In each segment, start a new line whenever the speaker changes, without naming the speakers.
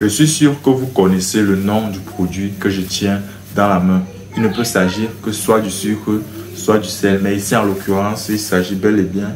Je suis sûr que vous connaissez le nom du produit que je tiens dans la main. Il ne peut s'agir que soit du sucre, soit du sel. Mais ici, en l'occurrence, il s'agit bel et bien.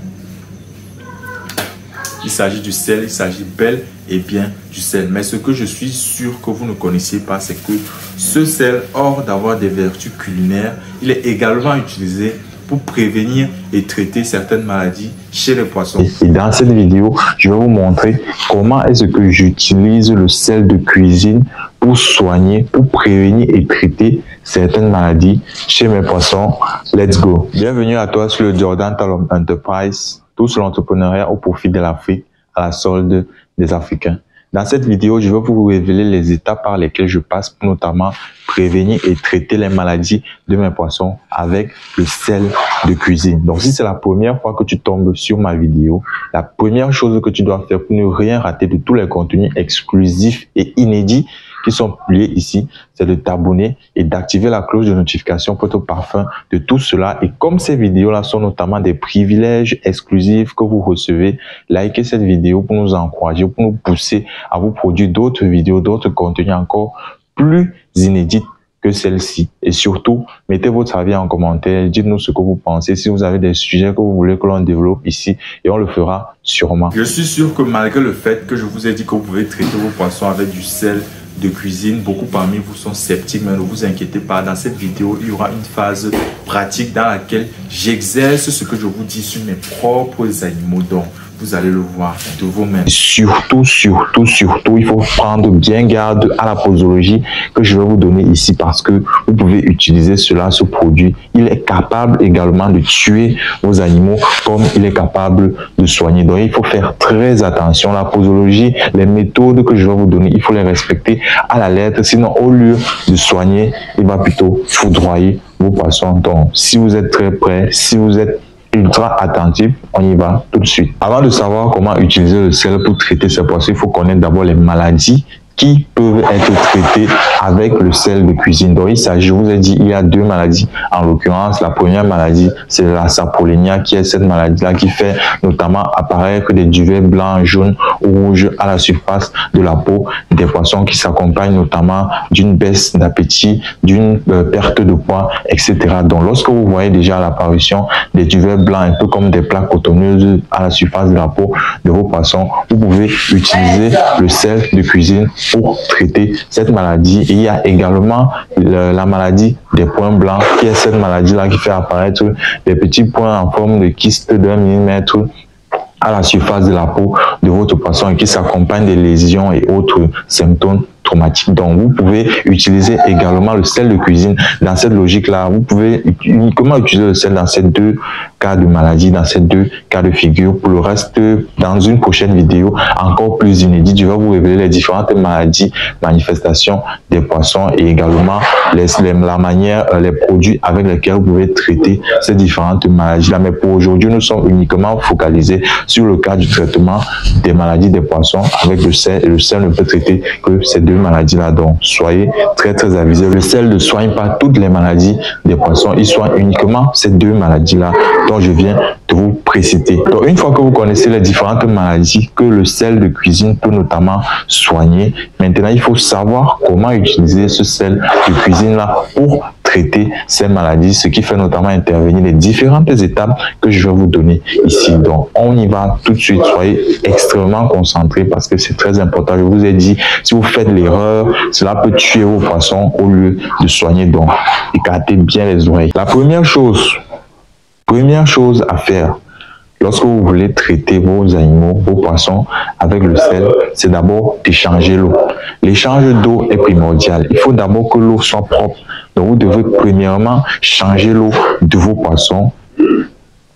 Il s'agit du sel, il s'agit bel et bien du sel. Mais ce que je suis sûr que vous ne connaissiez pas, c'est que ce sel, hors d'avoir des vertus culinaires, il est également utilisé pour prévenir et traiter certaines maladies chez les poissons.
Et dans cette vidéo, je vais vous montrer comment est-ce que j'utilise le sel de cuisine pour soigner, pour prévenir et traiter certaines maladies chez mes poissons. Let's go! Bienvenue à toi sur le Jordan Talon Enterprise, tout sur l'entrepreneuriat au profit de l'Afrique, à la solde des Africains. Dans cette vidéo, je vais vous révéler les étapes par lesquelles je passe pour notamment prévenir et traiter les maladies de mes poissons avec le sel de cuisine. Donc, si c'est la première fois que tu tombes sur ma vidéo, la première chose que tu dois faire pour ne rien rater de tous les contenus exclusifs et inédits qui sont publiés ici, c'est de t'abonner et d'activer la cloche de notification pour être au parfum de tout cela. Et comme ces vidéos-là sont notamment des privilèges exclusifs que vous recevez, likez cette vidéo pour nous encourager, pour nous pousser à vous produire d'autres vidéos, d'autres contenus encore plus inédits que celle-ci. Et surtout, mettez votre avis en commentaire, dites-nous ce que vous pensez, si vous avez des sujets que vous voulez que l'on développe ici, et on le fera sûrement.
Je suis sûr que malgré le fait que je vous ai dit que vous pouvez traiter vos poissons avec du sel de cuisine, beaucoup parmi vous sont sceptiques, mais ne vous inquiétez pas, dans cette vidéo, il y aura une phase pratique dans laquelle j'exerce ce que je vous dis sur mes propres animaux, donc vous allez le voir de vous-même.
Surtout, il faut prendre bien garde à la posologie que je vais vous donner ici parce que vous pouvez utiliser ce produit. Il est capable également de tuer vos animaux comme il est capable de soigner. Donc, il faut faire très attention. La posologie, les méthodes que je vais vous donner, il faut les respecter à la lettre. Sinon, au lieu de soigner, il va plutôt foudroyer vos poissons. Donc, si vous êtes très prêts, si vous êtes ultra attentif, on y va tout de suite. Avant de savoir comment utiliser le sel pour traiter ces poissons, il faut connaître d'abord les maladies qui peuvent être traitées avec le sel de cuisine. Donc, il s'agit, je vous ai dit, il y a deux maladies. En l'occurrence, la première maladie, c'est la saprolénia, qui est cette maladie-là qui fait notamment apparaître des duvets blancs, jaunes ou rouges à la surface de la peau des poissons qui s'accompagnent notamment d'une baisse d'appétit, d'une perte de poids, etc. Donc, lorsque vous voyez déjà l'apparition des duvets blancs, un peu comme des plaques cotonneuses à la surface de la peau de vos poissons, vous pouvez utiliser le sel de cuisine pour traiter cette maladie. Et il y a également la maladie des points blancs, qui est cette maladie-là qui fait apparaître des petits points en forme de kyste d'1 millimètre à la surface de la peau de votre poisson et qui s'accompagne des lésions et autres symptômes traumatiques. Donc, vous pouvez utiliser également le sel de cuisine dans cette logique-là. Vous pouvez uniquement utiliser le sel dans ces deux cas de maladie, dans ces deux cas de figure. Pour le reste, dans une prochaine vidéo encore plus inédite, je vais vous révéler les différentes maladies, manifestations des poissons et également la manière, les produits avec lesquels vous pouvez traiter ces différentes maladies-là. Mais pour aujourd'hui, nous sommes uniquement focalisés sur le cas du traitement des maladies des poissons avec le sel. Et le sel ne peut traiter que ces deux maladies-là. Donc, soyez très avisés. Le sel ne soigne pas toutes les maladies des poissons. Il soigne uniquement ces deux maladies-là dont je viens de vous préciter. Donc, une fois que vous connaissez les différentes maladies que le sel de cuisine peut notamment soigner, maintenant, il faut savoir comment utiliser ce sel de cuisine-là pour traiter ces maladies, ce qui fait notamment intervenir les différentes étapes que je vais vous donner ici. Donc, on y va tout de suite. Soyez extrêmement concentrés parce que c'est très important. Je vous ai dit, si vous faites l'erreur, cela peut tuer vos poissons au lieu de soigner. Donc, écartez bien les oreilles. La première chose à faire lorsque vous voulez traiter vos animaux, vos poissons avec le sel, c'est d'abord d'échanger l'eau. L'échange d'eau est primordial. Il faut d'abord que l'eau soit propre. Donc, vous devez premièrement changer l'eau de vos poissons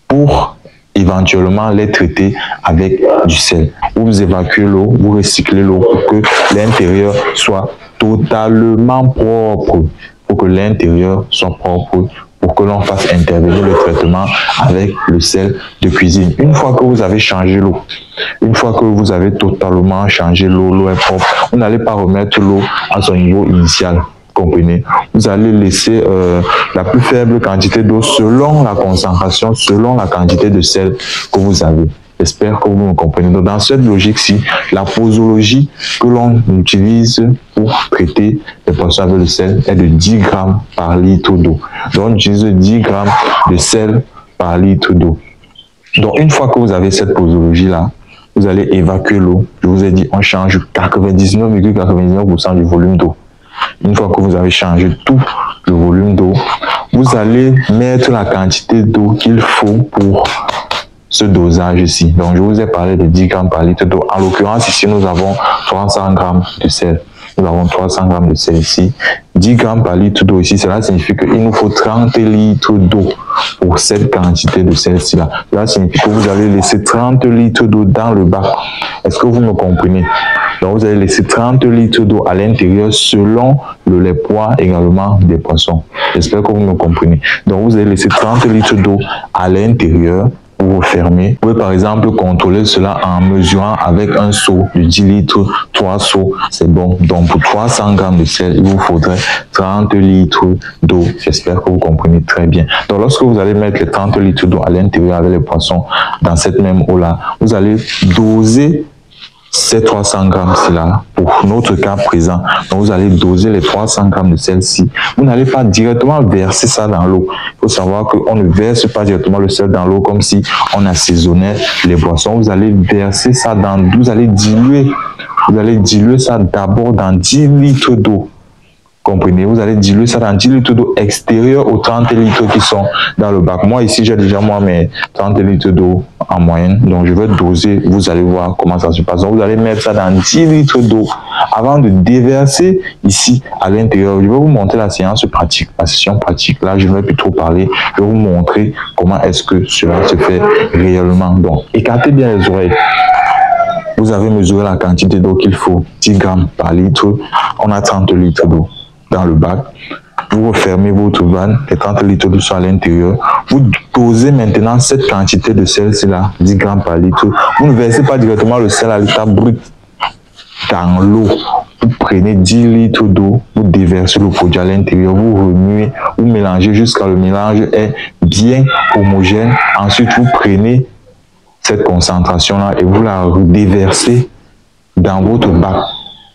pour éventuellement les traiter avec du sel. Vous évacuez l'eau, vous recyclez l'eau pour que l'intérieur soit totalement propre. Pour que l'intérieur soit propre, pour que l'on fasse intervenir le traitement avec le sel de cuisine. Une fois que vous avez changé l'eau, une fois que vous avez totalement changé l'eau, l'eau est propre, vous n'allez pas remettre l'eau à son niveau initial. Comprenez? Vous allez laisser la plus faible quantité d'eau selon la concentration, selon la quantité de sel que vous avez. J'espère que vous me comprenez. Donc, dans cette logique-ci, la posologie que l'on utilise pour traiter les poissons avec le sel est de 10 grammes par litre d'eau. Donc, on utilise 10 grammes de sel par litre d'eau. Donc, une fois que vous avez cette posologie-là, vous allez évacuer l'eau. Je vous ai dit, on change 99,99% du volume d'eau. Une fois que vous avez changé tout le volume d'eau, vous allez mettre la quantité d'eau qu'il faut pour ce dosage ici. Donc, je vous ai parlé de 10 grammes par litre d'eau. En l'occurrence, ici, nous avons 300 grammes de sel. Nous avons 300 grammes de sel ici. 10 grammes par litre d'eau ici, cela signifie qu'il nous faut 30 litres d'eau pour cette quantité de sel-ci là. Cela signifie que vous allez laisser 30 litres d'eau dans le bac. Est-ce que vous me comprenez? Donc, vous allez laisser 30 litres d'eau à l'intérieur selon le lait poids également des poissons. J'espère que vous me comprenez. Donc, vous allez laisser 30 litres d'eau à l'intérieur. Vous refermez. Vous pouvez par exemple contrôler cela en mesurant avec un seau de 10 litres, 3 seaux, c'est bon. Donc pour 300 grammes de sel, il vous faudrait 30 litres d'eau. J'espère que vous comprenez très bien. Donc lorsque vous allez mettre les 30 litres d'eau à l'intérieur avec les poissons dans cette même eau-là, vous allez doser ces 300 grammes-ci là, pour notre cas présent. Donc, vous allez doser les 300 grammes de celle-ci. Vous n'allez pas directement verser ça dans l'eau. Il faut savoir qu'on ne verse pas directement le sel dans l'eau comme si on assaisonnait les boissons. Vous allez verser ça dans, vous allez diluer ça d'abord dans 10 litres d'eau. Comprenez, vous allez diluer ça dans 10 litres d'eau extérieure aux 30 litres qui sont dans le bac. Moi, ici, j'ai déjà mes 30 litres d'eau en moyenne. Donc, je vais doser. Vous allez voir comment ça se passe. Donc, vous allez mettre ça dans 10 litres d'eau avant de déverser ici à l'intérieur. Je vais vous montrer la séance pratique, la session pratique. Là, je ne vais plus trop parler. Je vais vous montrer comment est-ce que cela se fait réellement. Donc, écartez bien les oreilles. Vous avez mesuré la quantité d'eau qu'il faut, 10 grammes par litre. On a 30 litres d'eau dans le bac. Vous refermez votre vanne, les 30 litres d'eau sont à l'intérieur. Vous dosez maintenant cette quantité de sel-ci là, 10 grammes par litre. Vous ne versez pas directement le sel à l'état brut dans l'eau. Vous prenez 10 litres d'eau, vous déversez le produit à l'intérieur, vous remuez, vous mélangez jusqu'à le mélange est bien homogène. Ensuite, vous prenez cette concentration-là et vous la déversez dans votre bac.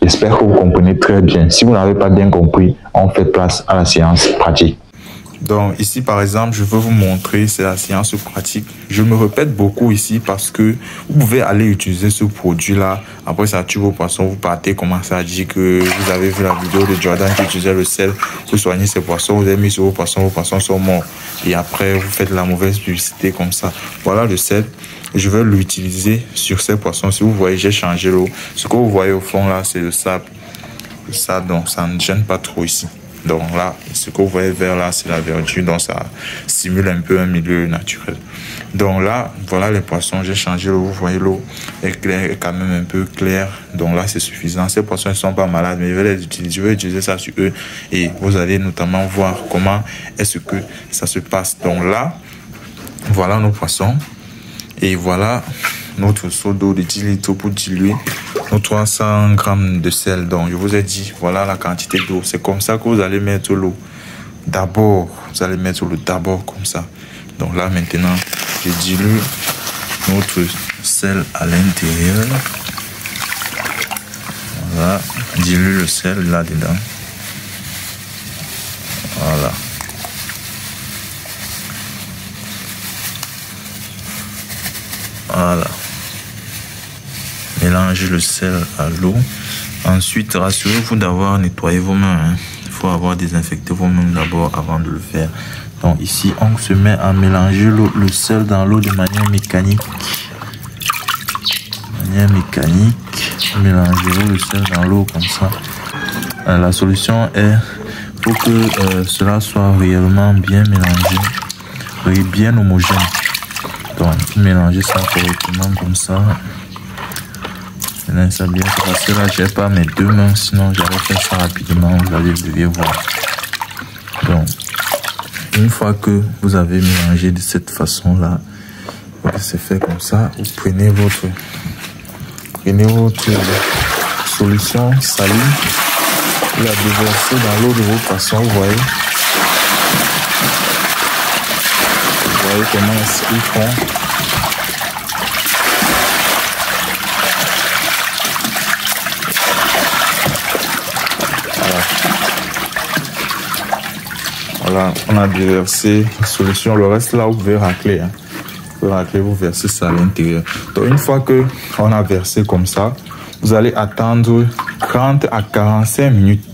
J'espère que vous comprenez très bien. Si vous n'avez pas bien compris, on fait place à la séance pratique.
Donc ici par exemple, je veux vous montrer, c'est la séance pratique. Je me répète beaucoup ici parce que vous pouvez aller utiliser ce produit-là. Après ça tue vos poissons, vous partez commencer à dire que vous avez vu la vidéo de Jordan qui utilisait le sel pour soigner ses poissons. Vous avez mis sur vos poissons sont morts. Et après, vous faites la mauvaise publicité comme ça. Voilà le sel. Je vais l'utiliser sur ces poissons. Si vous voyez, j'ai changé l'eau. Ce que vous voyez au fond là, c'est le sable. Ça, donc ça ne gêne pas trop ici. Donc là, ce que vous voyez vert là, c'est la verdure. Donc ça simule un peu un milieu naturel. Donc là, voilà les poissons. J'ai changé l'eau. Vous voyez, l'eau est claire, est quand même un peu claire. Donc là, c'est suffisant. Ces poissons ne sont pas malades, mais je vais utiliser ça sur eux. Et vous allez notamment voir comment est-ce que ça se passe. Donc là, voilà nos poissons. Et voilà notre seau d'eau de 10 litres pour diluer nos 300 grammes de sel. Donc, je vous ai dit, voilà la quantité d'eau. C'est comme ça que vous allez mettre l'eau. D'abord, vous allez mettre l'eau d'abord comme ça. Donc là, maintenant, je dilue notre sel à l'intérieur. Voilà, dilue le sel là-dedans. Voilà. Voilà. Mélangez le sel à l'eau. Ensuite, rassurez-vous d'avoir nettoyé vos mains. Il faut avoir désinfecté vos mains d'abord avant de le faire. Donc ici, on se met à mélanger le sel dans l'eau de manière mécanique. Mélangez le sel dans l'eau comme ça. La solution est pour que cela soit réellement bien mélangé et bien homogène. Donc, mélanger ça correctement comme ça. Maintenant, ça bien se passer. Là, j'ai pas mes deux mains, sinon j'allais faire ça rapidement. Vous allez le voir. Donc, une fois que vous avez mélangé de cette façon-là, c'est fait comme ça. Vous prenez votre solution saline, vous la déversez dans l'eau de vos poissons. Vous voyez comment est-ce qu'ils font. Voilà, on a déversé la solution. Le reste là, vous pouvez racler. Hein. Vous pouvez racler, vous versez ça à l'intérieur. Donc une fois que on a versé comme ça, vous allez attendre 30 à 45 minutes.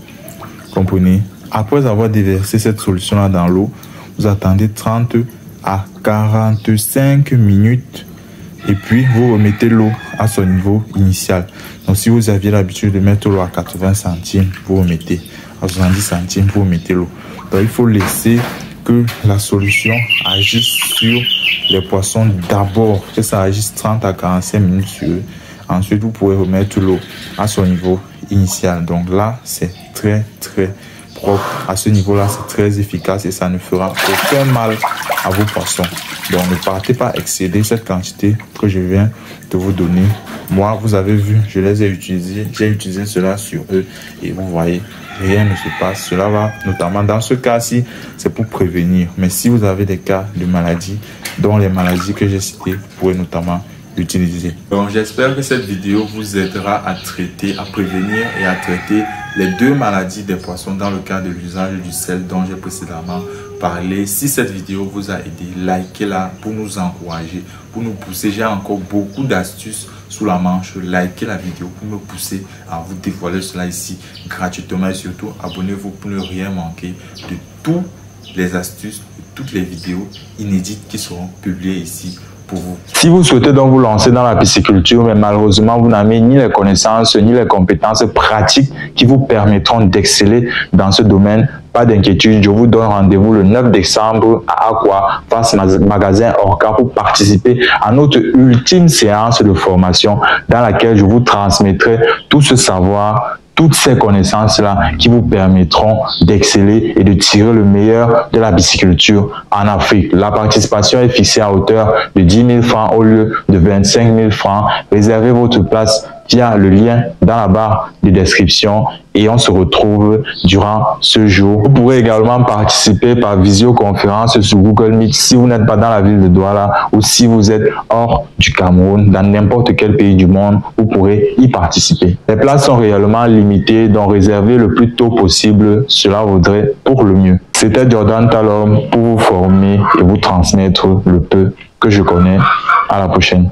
Comprenez? Après avoir déversé cette solution là dans l'eau, vous attendez 30 à 45 minutes. Et puis, vous remettez l'eau à son niveau initial. Donc, si vous aviez l'habitude de mettre l'eau à 80 centimes, vous remettez à 70 centimes, vous remettez l'eau. Donc, il faut laisser que la solution agisse sur les poissons d'abord, que ça agisse 30 à 45 minutes sur eux. Ensuite, vous pouvez remettre l'eau à son niveau initial. Donc là, c'est très propre. À ce niveau-là, c'est très efficace et ça ne fera aucun mal à vos poissons. Donc, ne partez pas excéder cette quantité que je viens de vous donner. Moi, vous avez vu, je les ai utilisés. J'ai utilisé cela sur eux et vous voyez, rien ne se passe. Cela va, notamment dans ce cas-ci, c'est pour prévenir. Mais si vous avez des cas de maladies, dont les maladies que j'ai citées, vous pouvez notamment utiliser. Donc j'espère que cette vidéo vous aidera à traiter, à prévenir et à traiter les deux maladies des poissons dans le cas de l'usage du sel dont j'ai précédemment parlé. Si cette vidéo vous a aidé, likez-la pour nous encourager, pour nous pousser. J'ai encore beaucoup d'astuces sous la manche. Likez la vidéo pour me pousser à vous dévoiler cela ici gratuitement et surtout abonnez-vous pour ne rien manquer de toutes les astuces, de toutes les vidéos inédites qui seront publiées ici.
Si vous souhaitez donc vous lancer dans la pisciculture, mais malheureusement vous n'avez ni les connaissances ni les compétences pratiques qui vous permettront d'exceller dans ce domaine, pas d'inquiétude, je vous donne rendez-vous le 9 décembre à Aqua, face magasin Orca, pour participer à notre ultime séance de formation dans laquelle je vous transmettrai tout ce savoir, toutes ces connaissances-là qui vous permettront d'exceller et de tirer le meilleur de la pisciculture en Afrique. La participation est fixée à hauteur de 10 000 francs au lieu de 25 000 francs. Réservez votre place via le lien dans la barre de description et on se retrouve durant ce jour. Vous pourrez également participer par visioconférence sur Google Meet si vous n'êtes pas dans la ville de Douala ou si vous êtes hors du Cameroun, dans n'importe quel pays du monde, vous pourrez y participer. Les places sont réellement limitées, donc réservez le plus tôt possible, cela vaudrait pour le mieux. C'était Jordan Talom pour vous former et vous transmettre le peu que je connais. À la prochaine.